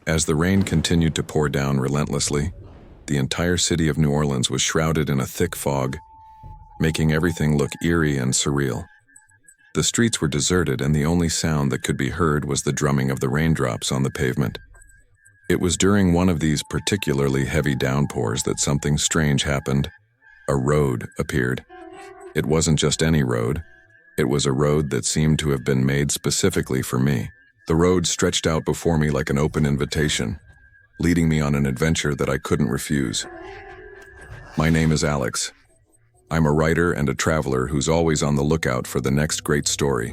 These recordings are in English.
As the rain continued to pour down relentlessly, the entire city of New Orleans was shrouded in a thick fog, making everything look eerie and surreal. The streets were deserted, and the only sound that could be heard was the drumming of the raindrops on the pavement. It was during one of these particularly heavy downpours that something strange happened. A road appeared. It wasn't just any road. It was a road that seemed to have been made specifically for me. The road stretched out before me like an open invitation, leading me on an adventure that I couldn't refuse. My name is Alex. I'm a writer and a traveler who's always on the lookout for the next great story.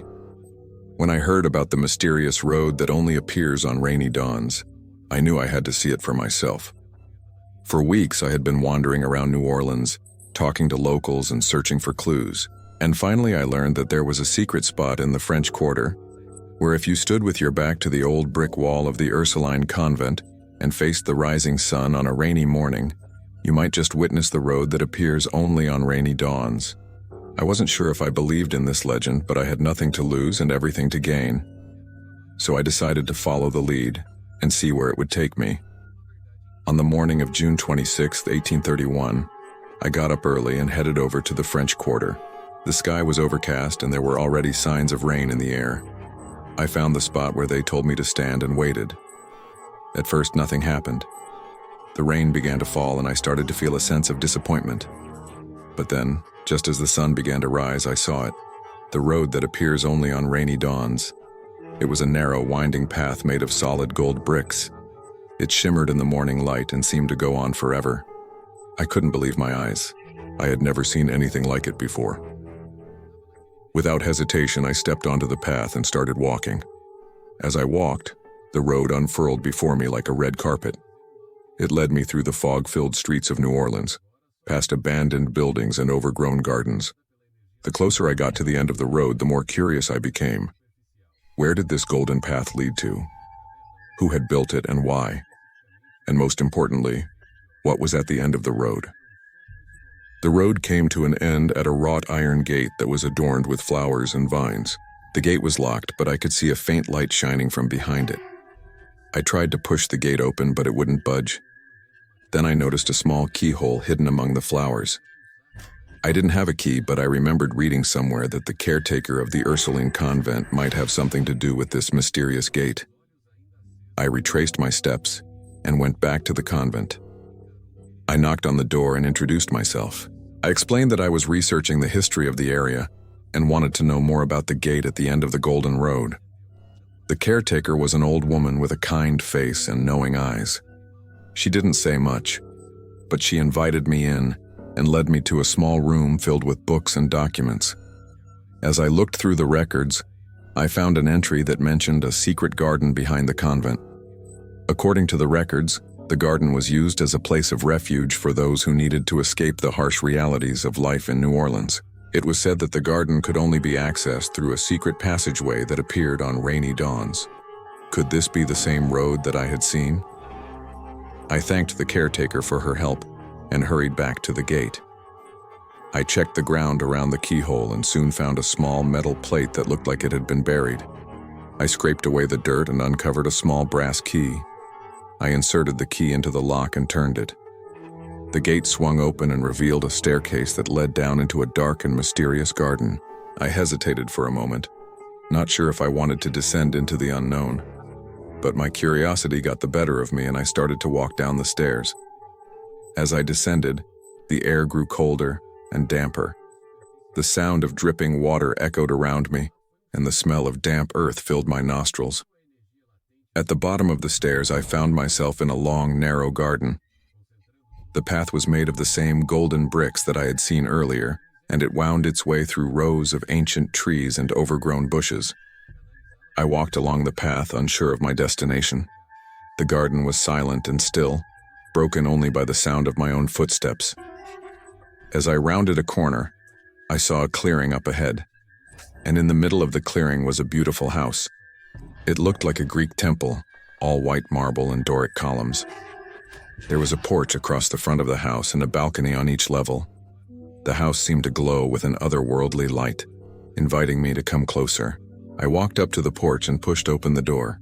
When I heard about the mysterious road that only appears on rainy dawns, I knew I had to see it for myself. For weeks, I had been wandering around New Orleans, talking to locals and searching for clues. And finally, I learned that there was a secret spot in the French Quarter, where if you stood with your back to the old brick wall of the Ursuline convent and faced the rising sun on a rainy morning, you might just witness the road that appears only on rainy dawns. I wasn't sure if I believed in this legend, but I had nothing to lose and everything to gain. So I decided to follow the lead and see where it would take me. On the morning of June 26, 1831, I got up early and headed over to the French Quarter. The sky was overcast and there were already signs of rain in the air. I found the spot where they told me to stand and waited. At first, nothing happened. The rain began to fall and I started to feel a sense of disappointment. But then, just as the sun began to rise, I saw it. The road that appears only on rainy dawns. It was a narrow, winding path made of solid gold bricks. It shimmered in the morning light and seemed to go on forever. I couldn't believe my eyes. I had never seen anything like it before. Without hesitation, I stepped onto the path and started walking. As I walked, the road unfurled before me like a red carpet. It led me through the fog-filled streets of New Orleans, past abandoned buildings and overgrown gardens. The closer I got to the end of the road, the more curious I became. Where did this golden path lead to? Who had built it and why? And most importantly, what was at the end of the road? The road came to an end at a wrought iron gate that was adorned with flowers and vines. The gate was locked, but I could see a faint light shining from behind it. I tried to push the gate open, but it wouldn't budge. Then I noticed a small keyhole hidden among the flowers. I didn't have a key, but I remembered reading somewhere that the caretaker of the Ursuline convent might have something to do with this mysterious gate. I retraced my steps and went back to the convent. I knocked on the door and introduced myself. I explained that I was researching the history of the area and wanted to know more about the gate at the end of the Golden Road. The caretaker was an old woman with a kind face and knowing eyes. She didn't say much, but she invited me in and led me to a small room filled with books and documents. As I looked through the records, I found an entry that mentioned a secret garden behind the convent. According to the records, the garden was used as a place of refuge for those who needed to escape the harsh realities of life in New Orleans. It was said that the garden could only be accessed through a secret passageway that appeared on rainy dawns. Could this be the same road that I had seen? I thanked the caretaker for her help and hurried back to the gate. I checked the ground around the keyhole and soon found a small metal plate that looked like it had been buried. I scraped away the dirt and uncovered a small brass key. I inserted the key into the lock and turned it. The gate swung open and revealed a staircase that led down into a dark and mysterious garden. I hesitated for a moment, not sure if I wanted to descend into the unknown. But my curiosity got the better of me and I started to walk down the stairs. As I descended, the air grew colder and damper. The sound of dripping water echoed around me, and the smell of damp earth filled my nostrils. At the bottom of the stairs, I found myself in a long, narrow garden. The path was made of the same golden bricks that I had seen earlier, and it wound its way through rows of ancient trees and overgrown bushes. I walked along the path, unsure of my destination. The garden was silent and still, broken only by the sound of my own footsteps. As I rounded a corner, I saw a clearing up ahead, and in the middle of the clearing was a beautiful house. It looked like a Greek temple, all white marble and Doric columns. There was a porch across the front of the house and a balcony on each level. The house seemed to glow with an otherworldly light, inviting me to come closer. I walked up to the porch and pushed open the door.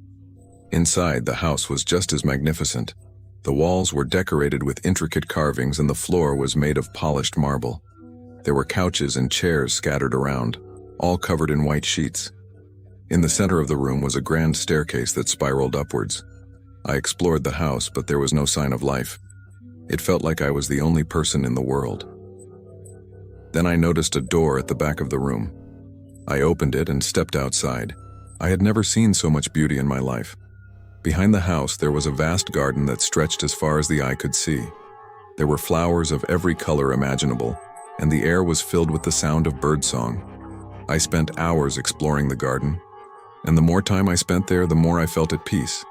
Inside, the house was just as magnificent. The walls were decorated with intricate carvings and the floor was made of polished marble. There were couches and chairs scattered around, all covered in white sheets. In the center of the room was a grand staircase that spiraled upwards. I explored the house, but there was no sign of life. It felt like I was the only person in the world. Then I noticed a door at the back of the room. I opened it and stepped outside. I had never seen so much beauty in my life. Behind the house, there was a vast garden that stretched as far as the eye could see. There were flowers of every color imaginable, and the air was filled with the sound of birdsong. I spent hours exploring the garden, and the more time I spent there, the more I felt at peace.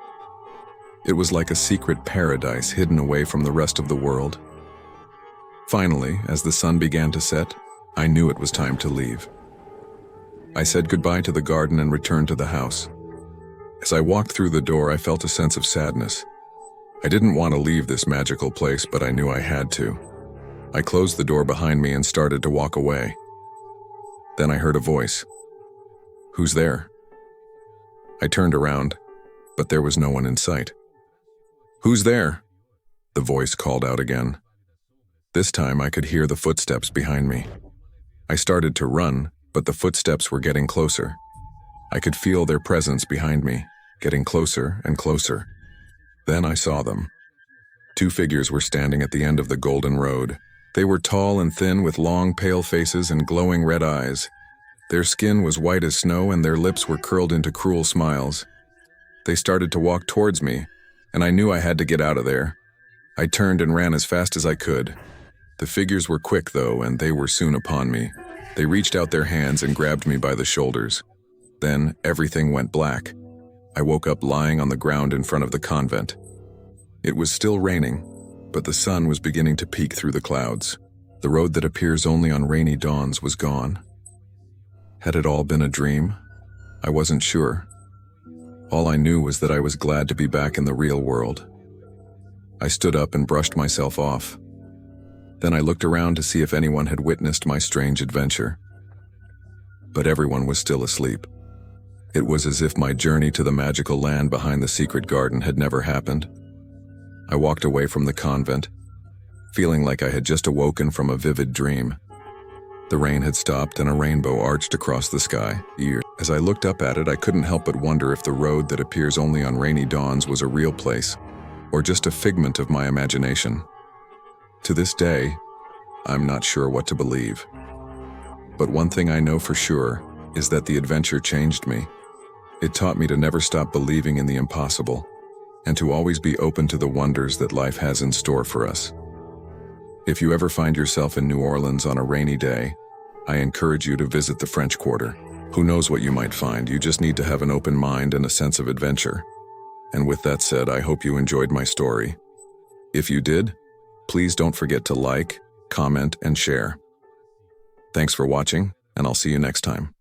It was like a secret paradise hidden away from the rest of the world. Finally, as the sun began to set, I knew it was time to leave. I said goodbye to the garden and returned to the house. As I walked through the door, I felt a sense of sadness. I didn't want to leave this magical place, but I knew I had to. I closed the door behind me and started to walk away. Then I heard a voice. "Who's there?" I turned around, but there was no one in sight. "Who's there?" the voice called out again. This time I could hear the footsteps behind me. I started to run, but the footsteps were getting closer. I could feel their presence behind me, getting closer and closer. Then I saw them. Two figures were standing at the end of the golden road. They were tall and thin with long, pale faces and glowing red eyes. Their skin was white as snow and their lips were curled into cruel smiles. They started to walk towards me, and I knew I had to get out of there. I turned and ran as fast as I could. The figures were quick, though, and they were soon upon me. They reached out their hands and grabbed me by the shoulders. Then everything went black. I woke up lying on the ground in front of the convent. It was still raining, but the sun was beginning to peek through the clouds. The road that appears only on rainy dawns was gone. Had it all been a dream? I wasn't sure. All I knew was that I was glad to be back in the real world. I stood up and brushed myself off. Then I looked around to see if anyone had witnessed my strange adventure. But everyone was still asleep. It was as if my journey to the magical land behind the secret garden had never happened. I walked away from the convent, feeling like I had just awoken from a vivid dream. The rain had stopped and a rainbow arched across the sky. As I looked up at it, I couldn't help but wonder if the road that appears only on rainy dawns was a real place, or just a figment of my imagination. To this day, I'm not sure what to believe. But one thing I know for sure is that the adventure changed me. It taught me to never stop believing in the impossible, and to always be open to the wonders that life has in store for us. If you ever find yourself in New Orleans on a rainy day, I encourage you to visit the French Quarter. Who knows what you might find? You just need to have an open mind and a sense of adventure. And with that said, I hope you enjoyed my story. If you did, please don't forget to like, comment, and share. Thanks for watching, and I'll see you next time.